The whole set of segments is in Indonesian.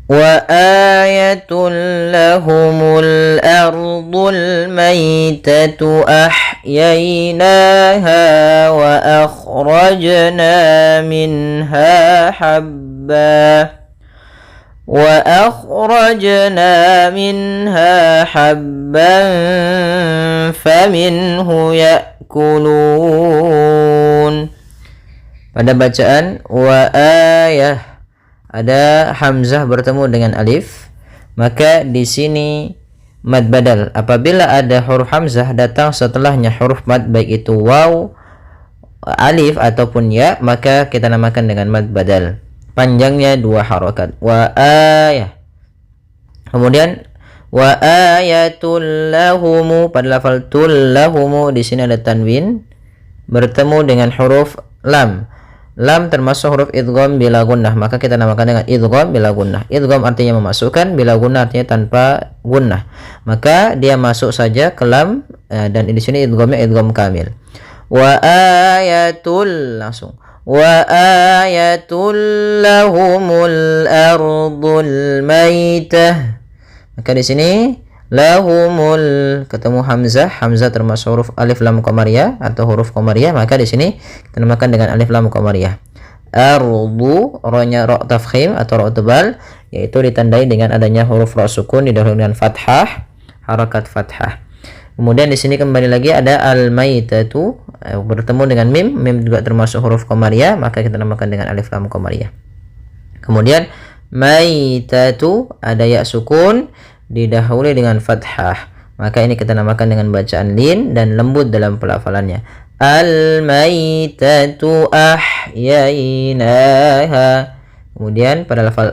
وآية لهم الأرض الميتة أحييناها وأخرجنا منها حبا فمنه يأكلون. Pada bacaan wa ayah ada hamzah bertemu dengan alif, maka di sini mad badal. Apabila ada huruf hamzah datang setelahnya huruf mad, baik itu waw, alif ataupun ya, maka kita namakan dengan mad badal. Panjangnya 2 harokat. Wa ayah. Kemudian wa ayatul lahumu, pada lafal tul lahumu di sini ada tanwin bertemu dengan huruf lam. Lam termasuk huruf idgham bila gunnah, maka kita namakan dengan idgham bila gunnah. Idgham artinya memasukkan, bila gunnah artinya tanpa gunnah. Maka dia masuk saja ke lam, dan di sini idghamnya idgham kamil. Wa ayatul, langsung. Wa ayatul lahumul ardul maitah. Maka di sini lahumul ketemu hamzah, hamzah termasuk huruf alif lam qamariyah atau huruf qamariyah, maka di sini kita namakan dengan alif lam qamariyah. Ardu, ra-nya ra tafkhim atau ra tebal, yaitu ditandai dengan adanya huruf ra sukun didahului dengan fathah, harakat fathah. Kemudian di sini kembali lagi ada al-maitatu bertemu dengan mim, mim juga termasuk huruf qamariyah, maka kita namakan dengan alif lam qamariyah. Kemudian maitatu ada ya sukun didahului dengan fathah, maka ini kita namakan dengan bacaan lin dan lembut dalam pelafalannya. Al-maitatu ahyainaha. Kemudian pada lafal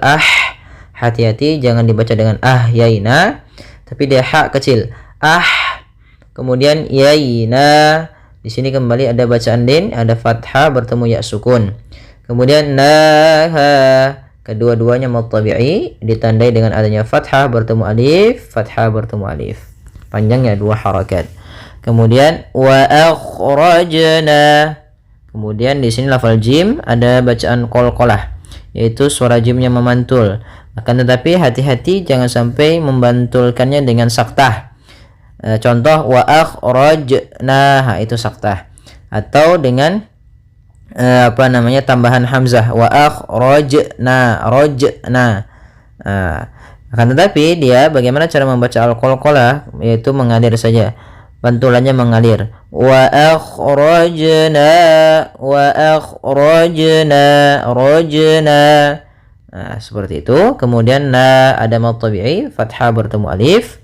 hati-hati jangan dibaca dengan ahyaina, tapi dia ha kecil. Kemudian yaina. Di sini kembali ada bacaan lin, ada fathah bertemu ya sukun. Kemudian naha. Kedua-duanya mad tabi'i ditandai dengan adanya fathah bertemu alif, fathah bertemu alif. Panjangnya 2 harakat. Kemudian wa akhrajna. Kemudian di sini lafal jim ada bacaan qalqalah, yaitu suara jimnya memantul. Akan tetapi hati-hati jangan sampai membantulkannya dengan saktah. Contoh wa akhrajna, itu saktah. Atau dengan tambahan hamzah wa akhrajna, rajna. Akan tetapi dia bagaimana cara membaca al-qalqalah, yaitu mengalir saja, bantulannya mengalir. Wa akhrajna rajna. Seperti itu. Kemudian ada mad tabi'i, fathah bertemu alif.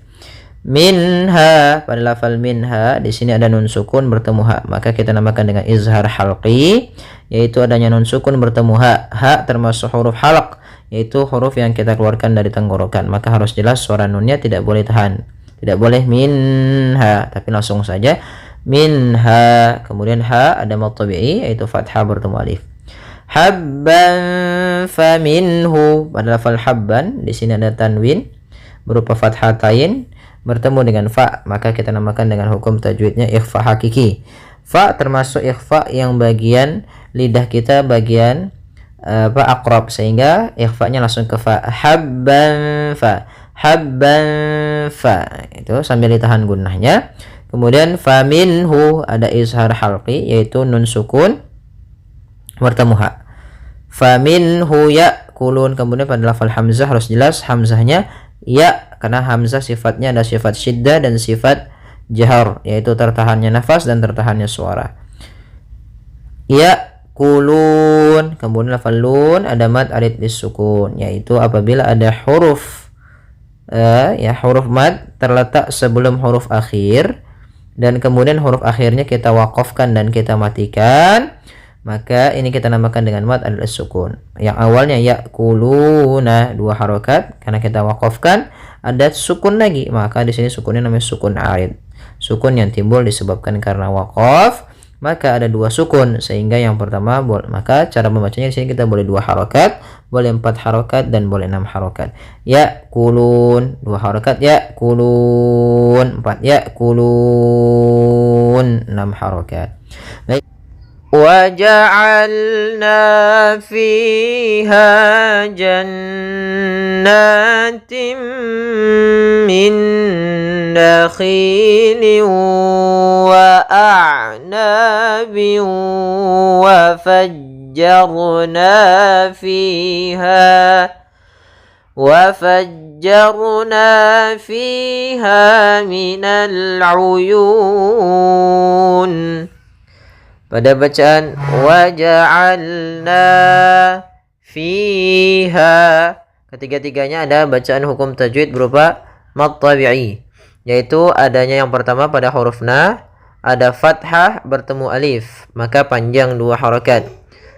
Minha, pada lafal minha di sini ada nun sukun bertemu ha, maka kita namakan dengan izhar halqi, yaitu adanya nun sukun bertemu ha. Ha termasuk huruf halq, yaitu huruf yang kita keluarkan dari tenggorokan, maka harus jelas suara nunnya, tidak boleh tahan, tidak boleh minha, tapi langsung saja minha. Kemudian ha ada mad tabi'i, yaitu fathah bertemu alif. Habban faminhu, pada lafal habban di sini ada tanwin berupa fathatain bertemu dengan fa, maka kita namakan dengan hukum tajwidnya ikhfa hakiki. Fa termasuk ikhfa yang bagian lidah kita bagian aqrab, sehingga ikhfa-nya langsung ke fa. Habban fa, itu sambil ditahan gunnahnya. Kemudian fa minhu ada izhar halqi, yaitu nun sukun bertemu ha. Fa minhu ya'kulun. Kemudian pada lafal hamzah harus jelas hamzahnya ya, karena hamzah sifatnya ada sifat syiddah dan sifat jahar, yaitu tertahannya nafas dan tertahannya suara. Ya kulun. Kemudian lafal lun ada mad arid bisukun, yaitu apabila ada huruf huruf mad terletak sebelum huruf akhir dan kemudian huruf akhirnya kita wakafkan dan kita matikan, maka ini kita namakan dengan mad arid bisukun. Yang awalnya ya kuluna 2 harokat, karena kita wakafkan ada sukun lagi, maka di sini sukunnya namanya sukun arid. Sukun yang timbul disebabkan karena waqaf, maka ada 2 sukun, sehingga yang pertama maka cara membacanya di sini kita boleh 2 harokat, boleh 4 harokat dan boleh 6 harokat. Ya kulun 2 harokat, ya kulun 4, ya kulun 6 harokat. Baik. وَجَعَلْنَا فِيهَا جَنَّاتٍ jannatin min nakhilin wa a'nabin wa fajjarna fiha minal uyun. Pada bacaan waja'alna fiha, ketiga-tiganya ada bacaan hukum tajwid berupa mad tabi'i, yaitu adanya yang pertama pada huruf na ada fathah bertemu alif, maka panjang 2 harakat.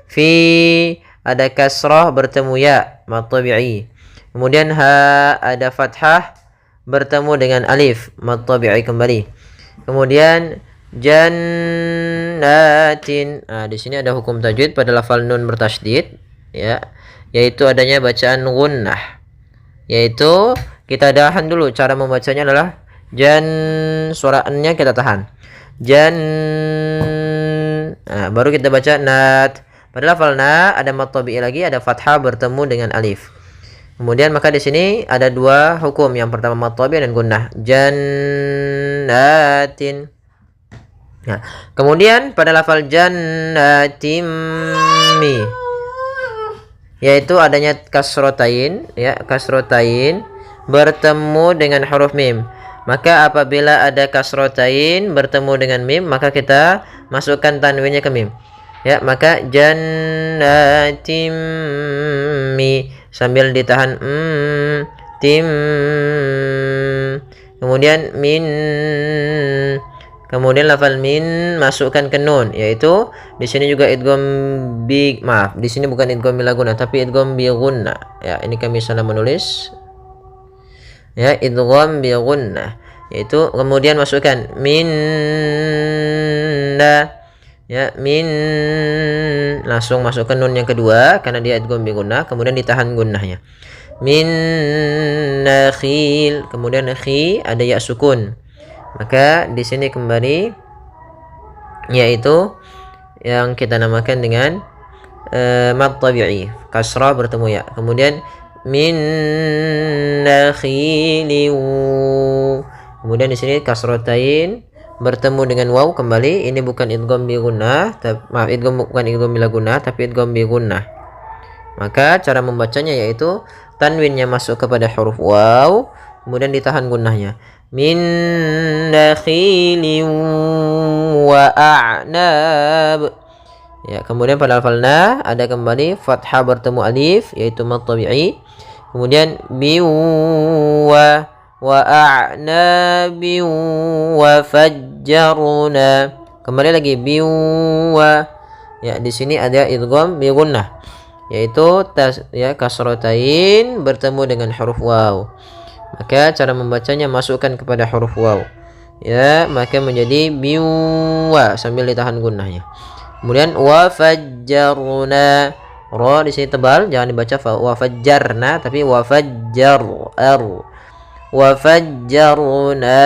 Fi ada kasrah bertemu ya, mad tabi'i. Kemudian ha ada fathah bertemu dengan alif, mad tabi'i kembali. Kemudian jannatin. Nah, di sini ada hukum tajwid pada lafal nun bertasydid, ya, yaitu adanya bacaan gunnah. Yaitu kita tahan dulu, cara membacanya adalah suara n-nya kita tahan. Nah, baru kita baca nat. Pada lafal na ada mad tabi'i lagi, ada fathah bertemu dengan alif. Kemudian maka di sini ada 2 hukum. Yang pertama mad tabi'i dan gunnah. Jannatin. Nah, kemudian pada lafal jannatim mi, yaitu adanya kasrotain, ya, kasrotain bertemu dengan huruf mim. Maka apabila ada kasrotain bertemu dengan mim, maka kita masukkan tanwinnya ke mim. Ya, maka jannatim mi sambil ditahan tim. Kemudian min. Kemudian lafal min masukkan ke nun, yaitu di sini juga idgham bi, maaf, di sini bukan idgham bila gunnah tapi idgham bi gunnah. Ya, ini kami salah menulis. Ya, idgham bi gunnah, yaitu kemudian masukkan minna. Ya, min, langsung masukkan nun yang kedua karena dia idgham bi gunnah, kemudian ditahan gunnahnya. Min nakhil, kemudian khi ada ya sukun. Maka di sini kembali yaitu yang kita namakan dengan mad tabi'i, kasrah bertemu ya. Kemudian min nakhili, kemudian di sini kasratain bertemu dengan waw kembali. Ini bukan idgham bi gunnah, maaf, bukan idgham bila gunnah tapi idgham bi gunnah. Maka cara membacanya yaitu tanwinnya masuk kepada huruf waw, kemudian ditahan gunnahnya. Min nakhilin wa a'nab. Ya, kemudian pada lafal na ada kembali fathah bertemu alif, yaitu mad tabi'i. Kemudian bi wa a'nabi wa fajjarna. Kembali lagi bi wa. Ya, di sini ada idgham bi gunnah, yaitu kasratain bertemu dengan huruf waw. Maka cara membacanya masukkan kepada huruf waw, ya, maka menjadi biwa sambil ditahan gunnahnya. Kemudian wa fajjarna, ra di sini tebal, jangan dibaca wa fajjarna tapi wa fajjar, wa fajjarna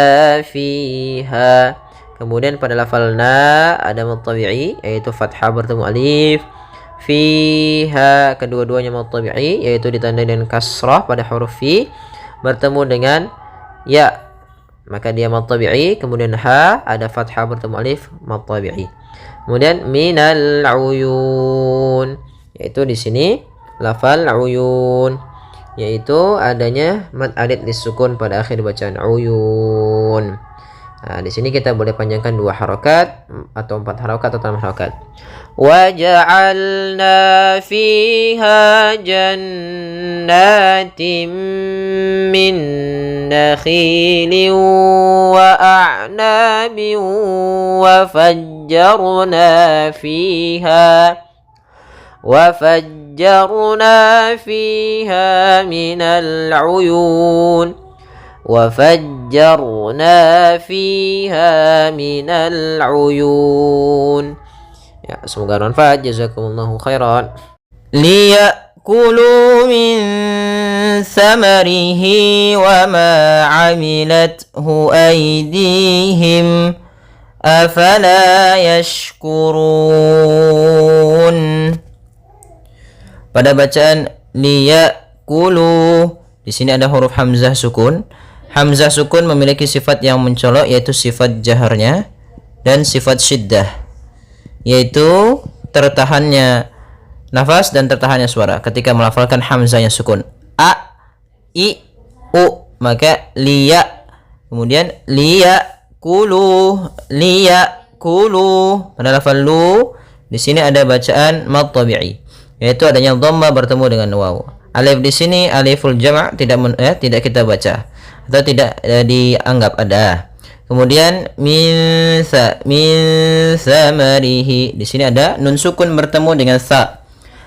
fiha. Kemudian pada lafal na ada mad tabi'i, yaitu fathah bertemu alif. Fiha, kedua-duanya mad tabi'i, yaitu ditandai dengan kasrah pada huruf fi bertemu dengan ya, maka dia mad tabi'i. Kemudian ha ada fathah bertemu alif, mad tabi'i. Kemudian minal uyun, yaitu di sini lafal uyun, yaitu adanya mad alif disukun pada akhir bacaan uyun. Nah, di sini kita boleh panjangkan 2 harakat atau 4 harakat atau 6 harakat. وجعلنا فيها جنات من نخيل وأعناب وفجرنا فيها من العيون Ya, semoga bermanfaat. Jazakumullahu khairan. Liyakulu min samarihi wa ma amilathu aydihim afala yashkurun. Pada bacaan liyakulu, Di sini ada huruf hamzah sukun. Hamzah sukun memiliki sifat yang mencolok, yaitu sifat jaharnya dan sifat syiddah, yaitu tertahannya nafas dan tertahannya suara ketika melafalkan hamzah yang sukun. A, I, U, maka liya. Kemudian liya kulu, pada lafal lu di sini ada bacaan mad tabi'i, yaitu adanya dhamma bertemu dengan waw. Alif di sini aliful jama' tidak kita baca atau tidak dianggap ada. Kemudian min samarihi, di sini ada nun sukun bertemu dengan sa.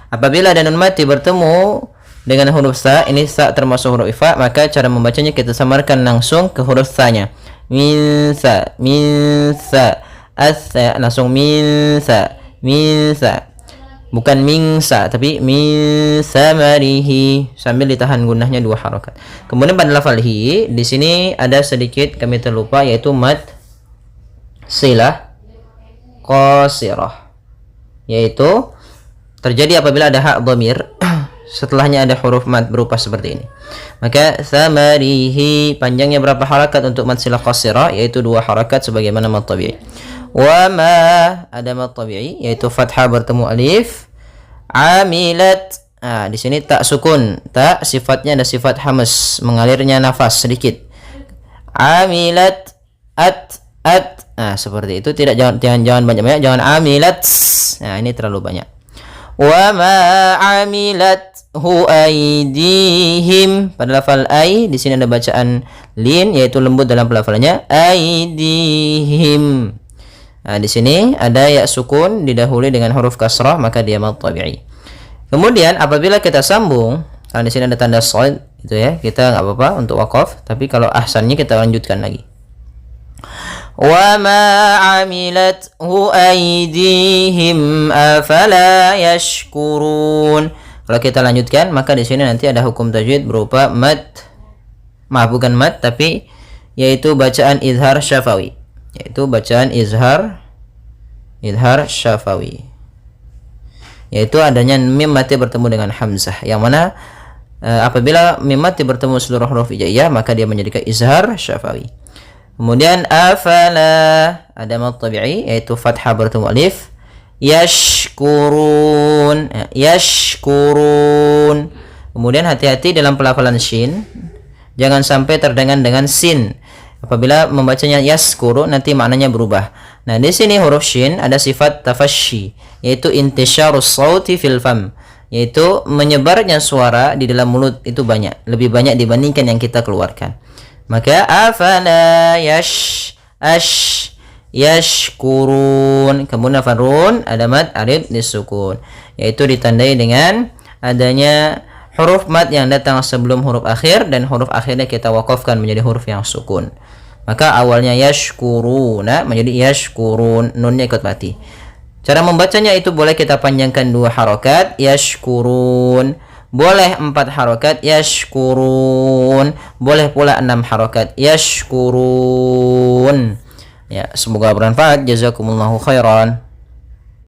Apabila ada nun mati bertemu dengan huruf sa, ini sa termasuk huruf ifa, maka cara membacanya kita samarkan langsung ke huruf sa-nya. Min sa, langsung min sa, bukan min sa, tapi min samarihi, sambil ditahan gunnahnya 2 harakat. Kemudian pada lafal hi, di sini ada sedikit kami terlupa, yaitu mad silah qasirah, yaitu terjadi apabila ada hak dhamir setelahnya ada huruf mad berupa seperti ini. Maka samarihi panjangnya berapa harakat untuk mad silah qasirah, yaitu 2 harakat sebagaimana mad tabi'i. Wa ma ada mad tabi'i, yaitu fathah bertemu alif. Amilat, di sini tak sukun, tak sifatnya ada sifat hamas, mengalirnya nafas sedikit. Amilat at, seperti itu, jangan banyak-banyak, jangan amilat. Ini terlalu banyak. Wa ma amilathu aydihim, pada lafal ai di sini ada bacaan lin, yaitu lembut dalam pelafalannya, aydihim. Di sini ada ya sukun didahului dengan huruf kasrah, maka dia mad tabi'i. Kemudian apabila kita sambung, di sini ada tanda shad, itu ya, kita nggak apa-apa untuk waqaf, tapi kalau ahsannya kita lanjutkan lagi. Wa ma amilathu aydihim afala yashkurun. Kalau kita lanjutkan, maka di sini nanti ada hukum tajwid berupa bukan mad, tapi yaitu bacaan izhar syafawi, yaitu bacaan izhar syafawi, yaitu adanya mim mati bertemu dengan hamzah, yang mana apabila mim mati bertemu seluruh huruf hijaiyah, maka dia menjadikan izhar syafawi. Kemudian afala ada mad tabi'i, yaitu fathah bertemu alif. Yashkurun. Kemudian hati-hati dalam pelafalan shin, jangan sampai terdengar dengan sin. Apabila membacanya yaskuru, nanti maknanya berubah. Nah, di sini huruf shin ada sifat tafasyi, yaitu intisyarus sauti fil fam, yaitu menyebarnya suara di dalam mulut itu lebih banyak dibandingkan yang kita keluarkan. Maka afala yashkurun. Kemudian farun ada mad arid disukun, yaitu ditandai dengan adanya huruf mad yang datang sebelum huruf akhir, dan huruf akhirnya kita wakafkan menjadi huruf yang sukun. Maka awalnya yashkuruna menjadi yashkurun, nunnya ikut mati. Cara membacanya itu boleh kita panjangkan 2 harakat, yashkurun. Boleh 4 harakat, yashkurun. Boleh pula 6 harakat, yashkurun. Ya, semoga bermanfaat. Jazakumullahu khairan.